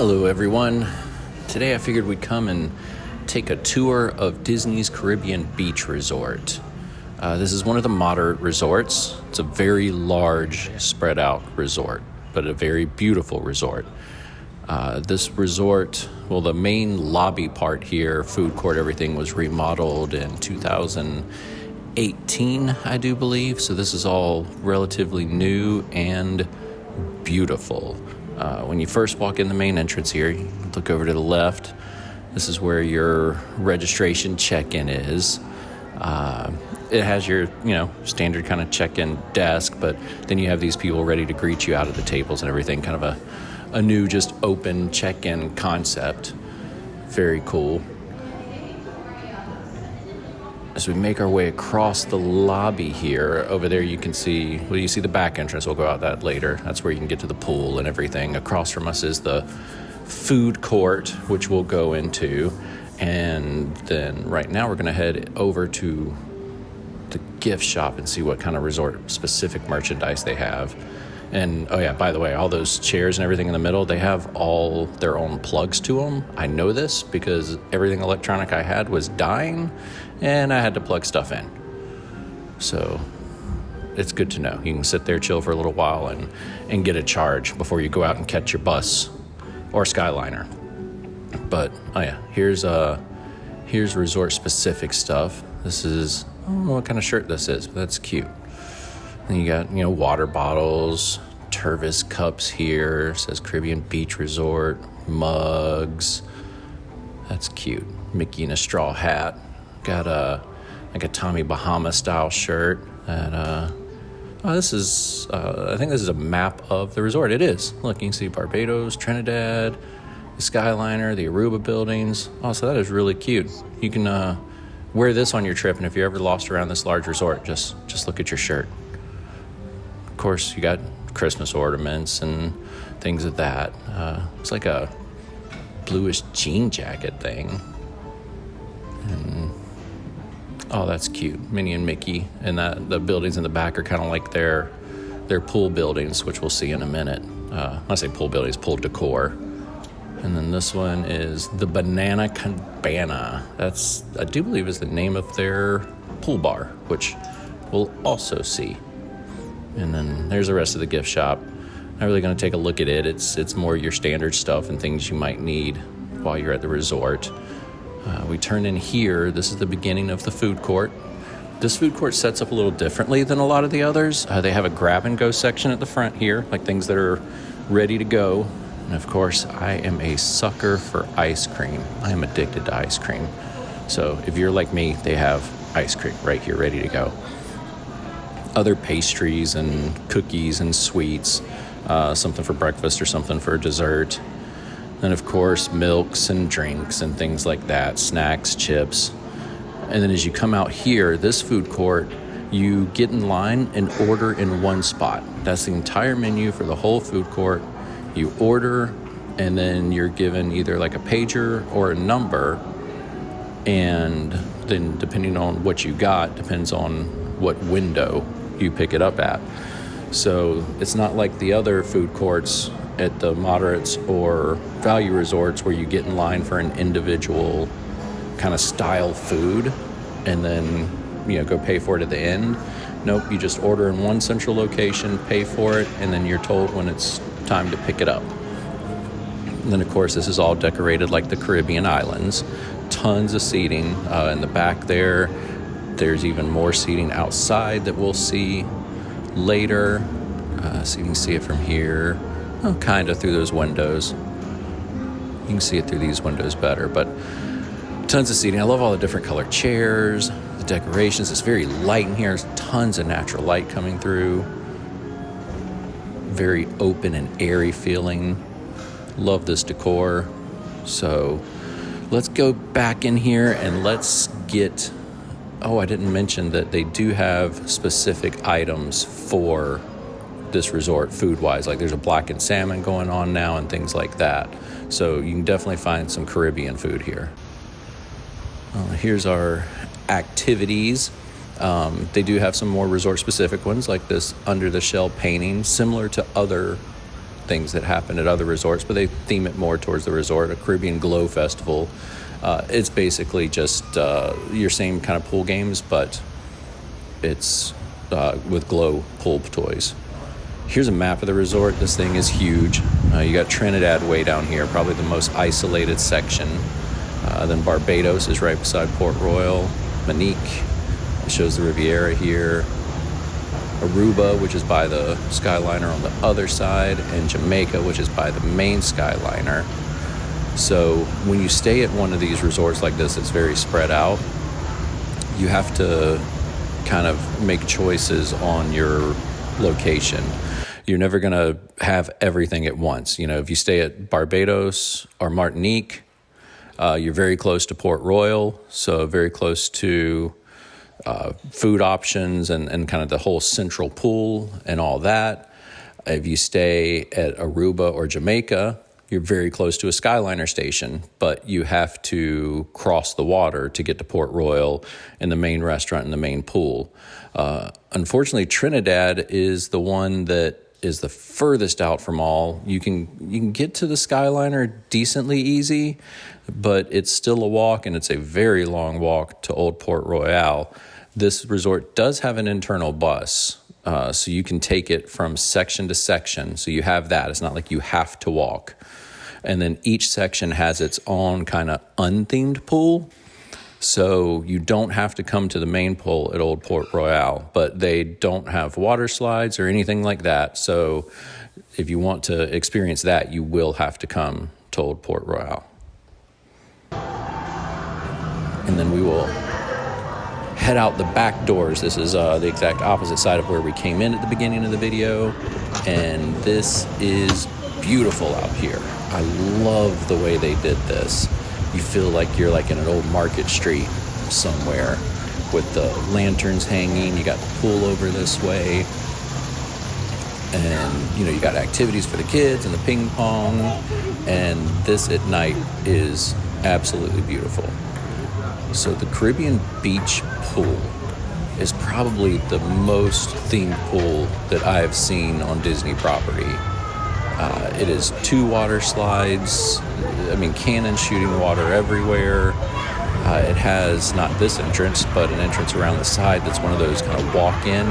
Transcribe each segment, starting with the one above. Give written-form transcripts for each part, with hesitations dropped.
Hello everyone. Today I figured we'd come and take a tour of Disney's Caribbean Beach Resort. This is one of the moderate resorts. It's a very large, spread out resort, but a very beautiful resort. This resort, well, the main lobby part here, food court, everything was remodeled in 2018, I do believe. So this is all relatively new and beautiful. When you first walk in the main entrance here, you look over to the left. This is where your registration check-in is. It has your, standard kind of check-in desk, but then you have these people ready to greet you out at the tables and everything. Kind of a new, just open check-in concept. Very cool. As we make our way across the lobby here, over there you can see, you see the back entrance. We'll go out that later. That's where you can get to the pool and everything. Across from us is the food court, which we'll go into. And then right now we're going to head over to the gift shop and see what kind of resort-specific merchandise they have. And, oh yeah, by the way, all those chairs and everything in the middle, they have all their own plugs to them. I know this because everything electronic I had was dying, and I had to plug stuff in. So it's good to know. You can sit there, chill for a little while, and get a charge before you go out and catch your bus or Skyliner. But, oh yeah, here's resort-specific stuff. This is, I don't know what kind of shirt this is, but that's cute. Then you got, water bottles, Tervis cups here. It says Caribbean Beach Resort, mugs. That's cute. Mickey in a straw hat. Got a Tommy Bahama style shirt. And this is, I think this is a map of the resort. It is. Look, you can see Barbados, Trinidad, the Skyliner, the Aruba buildings. Oh, so that is really cute. You can wear this on your trip, and if you're ever lost around this large resort, just look at your shirt. Of course, you got Christmas ornaments and things of that. It's like a bluish jean jacket thing. And, oh, that's cute. Minnie and Mickey. And the buildings in the back are kind of like their pool buildings, which we'll see in a minute. When I say pool buildings, pool decor. And then this one is the Banana Cabana. That's, I do believe, is the name of their pool bar, which we'll also see. And then there's the rest of the gift shop. Not really going to take a look at it. It's more your standard stuff and things you might need while you're at the resort. We turn in here. This is the beginning of the food court. This food court sets up a little differently than a lot of the others. They have a grab-and-go section at the front here, like things that are ready to go. And of course, I am a sucker for ice cream. I am addicted to ice cream. So if you're like me, they have ice cream right here ready to go. Other pastries and cookies and sweets, something for breakfast or something for dessert. And of course, milks and drinks and things like that, snacks, chips. And then as you come out here, this food court, you get in line and order in one spot. That's the entire menu for the whole food court. You order, and then you're given either like a pager or a number. And then depending on what you got, depends on what window you pick it up at. So it's not like the other food courts at the moderates or value resorts where you get in line for an individual kind of style food and then go pay for it at the end. Nope, you just order in one central location, pay for it, and then you're told when it's time to pick it up. And then of course this is all decorated like the Caribbean islands. Tons of seating in the back there. There's even more seating outside that we'll see later. So you can see it from here, kind of through those windows. You can see it through these windows better, but tons of seating. I love all the different colored chairs, the decorations. It's very light in here. There's tons of natural light coming through. Very open and airy feeling. Love this decor. So let's go back in here and let's get... Oh, I didn't mention that they do have specific items for this resort food-wise. Like there's a blackened salmon going on now and things like that. So you can definitely find some Caribbean food here. Here's our activities. They do have some more resort-specific ones like this under-the-shell painting, similar to other things that happen at other resorts, but they theme it more towards the resort. A Caribbean Glow Festival. It's basically just your same kind of pool games, but it's with glow pool toys. Here's a map of the resort. This thing is huge. You got Trinidad way down here, probably the most isolated section. Then Barbados is right beside Port Royal. Monique shows the Riviera here. Aruba, which is by the Skyliner on the other side, and Jamaica, which is by the main Skyliner. So when you stay at one of these resorts like this, it's very spread out. You have to kind of make choices on your location. You're never going to have everything at once. You know, if you stay at Barbados or Martinique, you're very close to Port Royal, so very close to food options and kind of the whole central pool and all that. If you stay at Aruba or Jamaica, you're very close to a Skyliner station, but you have to cross the water to get to Port Royal and the main restaurant and the main pool. Unfortunately, Trinidad is the one that is the furthest out from all. You can get to the Skyliner decently easy, but it's still a walk, and it's a very long walk to Old Port Royal. This resort does have an internal bus, so you can take it from section to section. So you have that. It's not like you have to walk. And then each section has its own kind of unthemed pool. So you don't have to come to the main pool at Old Port Royal, but they don't have water slides or anything like that. So if you want to experience that, you will have to come to Old Port Royal. And then we will head out the back doors. This is the exact opposite side of where we came in at the beginning of the video. And this is beautiful out here. I love the way they did this. You feel like you're like in an old market street somewhere with the lanterns hanging. You got the pool over this way. And, you know, you got activities for the kids and the ping pong. And this at night is absolutely beautiful. So the Caribbean Beach Pool is probably the most themed pool that I have seen on Disney property. It is 2 water slides, cannons shooting water everywhere. It has not this entrance, but an entrance around the side that's one of those kind of walk-in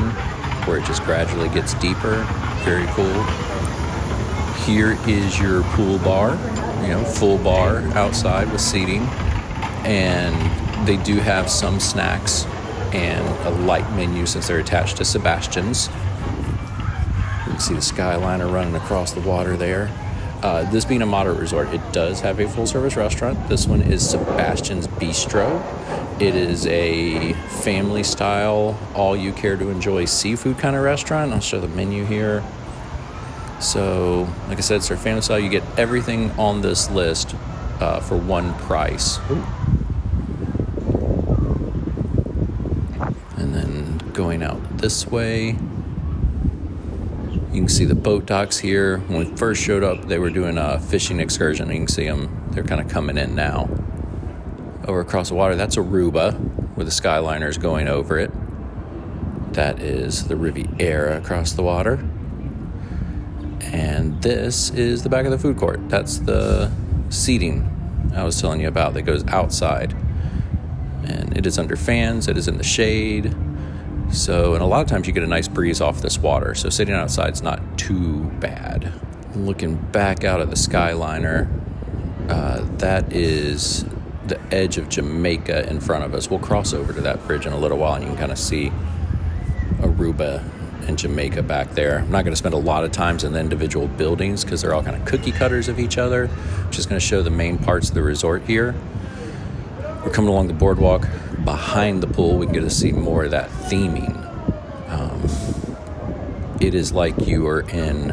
where it just gradually gets deeper. Very cool. Here is your pool bar, full bar outside with seating. And they do have some snacks and a light menu since they're attached to Sebastian's. You can see the Skyliner running across the water there. This being a moderate resort, it does have a full-service restaurant. This one is Sebastian's Bistro. It is a family-style, all-you-care-to-enjoy seafood kind of restaurant. I'll show the menu here. So, like I said, it's our family style. You get everything on this list for one price. Ooh. And then going out this way, you can see the boat docks here. When we first showed up, they were doing a fishing excursion. You can see them. They're kind of coming in now. Over across the water, that's Aruba, where the Skyliner's going over it. That is the Riviera across the water. And this is the back of the food court. That's the seating I was telling you about that goes outside. And it is under fans. It is in the shade. So, and a lot of times you get a nice breeze off this water. So sitting outside is not too bad. Looking back out at the Skyliner, that is the edge of Jamaica in front of us. We'll cross over to that bridge in a little while and you can kind of see Aruba and Jamaica back there. I'm not going to spend a lot of times in the individual buildings because they're all kind of cookie cutters of each other. I'm just going to show the main parts of the resort here. We're coming along the boardwalk. Behind the pool, we can get to see more of that theming. It is like you are in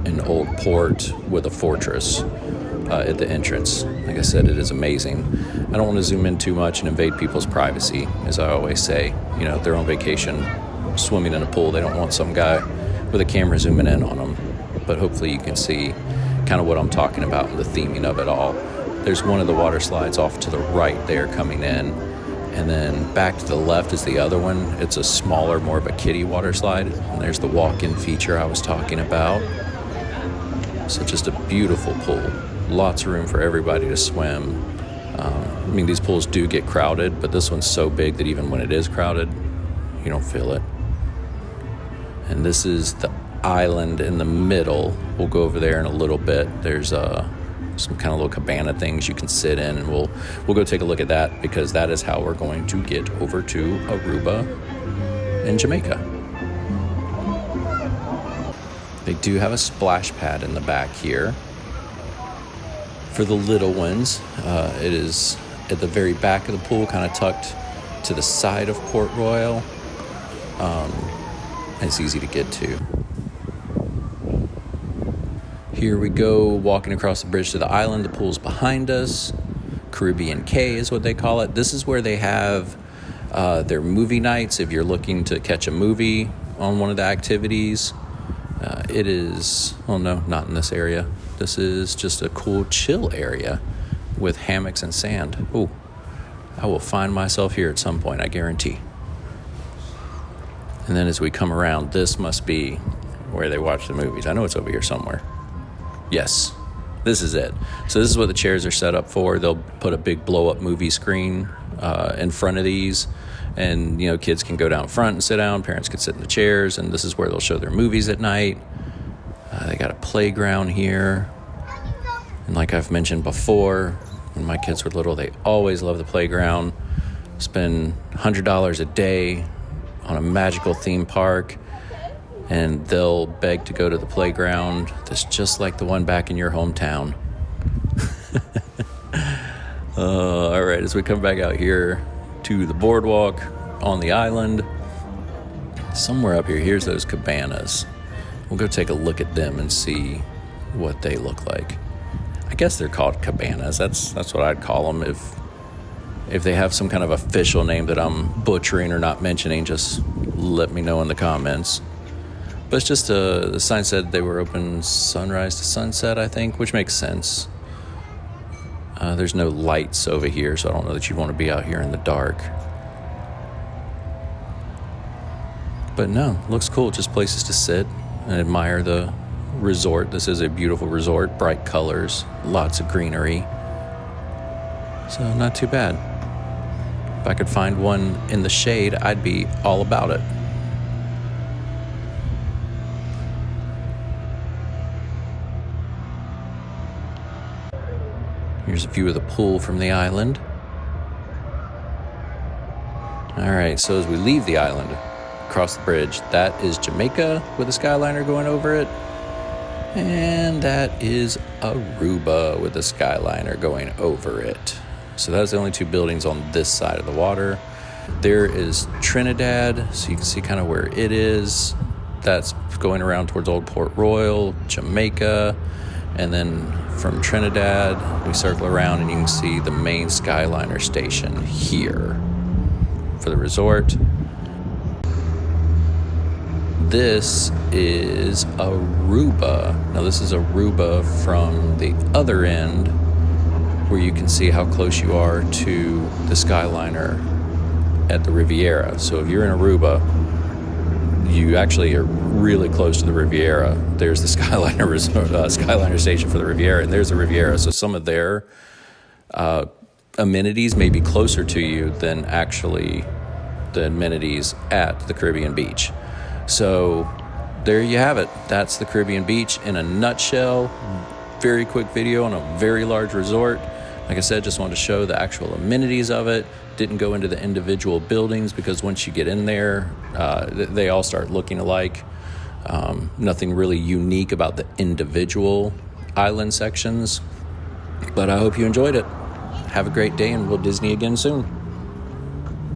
an old port with a fortress at the entrance. Like I said, it is amazing. I don't want to zoom in too much and invade people's privacy, as I always say. You know, if they're on vacation swimming in a pool, they don't want some guy with a camera zooming in on them. But hopefully you can see kind of what I'm talking about and the theming of it all. There's one of the water slides off to the right there coming in. And then back to the left is the other one. It's a smaller, more of a kiddie water slide. And there's the walk-in feature I was talking about. So just a beautiful pool. Lots of room for everybody to swim. I mean, these pools do get crowded, but this one's so big that even when it is crowded, you don't feel it. And this is the island in the middle. We'll go over there in a little bit. There's some kind of little cabana things you can sit in, and we'll go take a look at that, because that is how we're going to get over to Aruba in Jamaica. They do have a splash pad in the back here for the little ones. It is at the very back of the pool, kind of tucked to the side of Port Royal. It's easy to get to. Here we go, walking across the bridge to the island. The pool's behind us. Caribbean Cay is what they call it. This is where they have their movie nights. If you're looking to catch a movie on one of the activities, it is, oh no, not in this area. This is just a cool chill area with hammocks and sand. Ooh, I will find myself here at some point, I guarantee. And then as we come around, this must be where they watch the movies. I know it's over here somewhere. Yes, this is it. So this is what the chairs are set up for. They'll put a big blow-up movie screen in front of these, and kids can go down front and sit down. Parents can sit in the chairs, and this is where they'll show their movies at night. They got a playground here, and like I've mentioned before, when my kids were little, they always loved the playground. Spend $100 a day on a magical theme park, and they'll beg to go to the playground that's just like the one back in your hometown. All right, as we come back out here to the boardwalk on the island, somewhere up here, here's those cabanas. We'll go take a look at them and see what they look like. I guess they're called cabanas. That's what I'd call them. If they have some kind of official name that I'm butchering or not mentioning, just let me know in the comments. But it's just the sign said they were open sunrise to sunset, I think, which makes sense. There's no lights over here, so I don't know that you'd want to be out here in the dark. But no, looks cool. Just places to sit and admire the resort. This is a beautiful resort, bright colors, lots of greenery. So not too bad. If I could find one in the shade, I'd be all about it. Here's a view of the pool from the island. All right, so as we leave the island, across the bridge, that is Jamaica with a Skyliner going over it. And that is Aruba with a Skyliner going over it. So that's the only two buildings on this side of the water. There is Trinidad, so you can see kind of where it is. That's going around towards Old Port Royal, Jamaica. And then from Trinidad, we circle around and you can see the main Skyliner station here for the resort. This is Aruba. Now this is Aruba from the other end, where you can see how close you are to the Skyliner at the Riviera. So if you're in Aruba, you actually are really close to the Riviera. There's the Skyliner resort, Skyliner station for the Riviera, and there's the Riviera. So some of their amenities may be closer to you than actually the amenities at the Caribbean beach. So there you have it. That's the Caribbean beach in a nutshell. Very quick video on a very large resort. Like I said, just wanted to show the actual amenities of it. Didn't go into the individual buildings because once you get in there, they all start looking alike. Nothing really unique about the individual island sections. But I hope you enjoyed it. Have a great day, and we'll Disney again soon.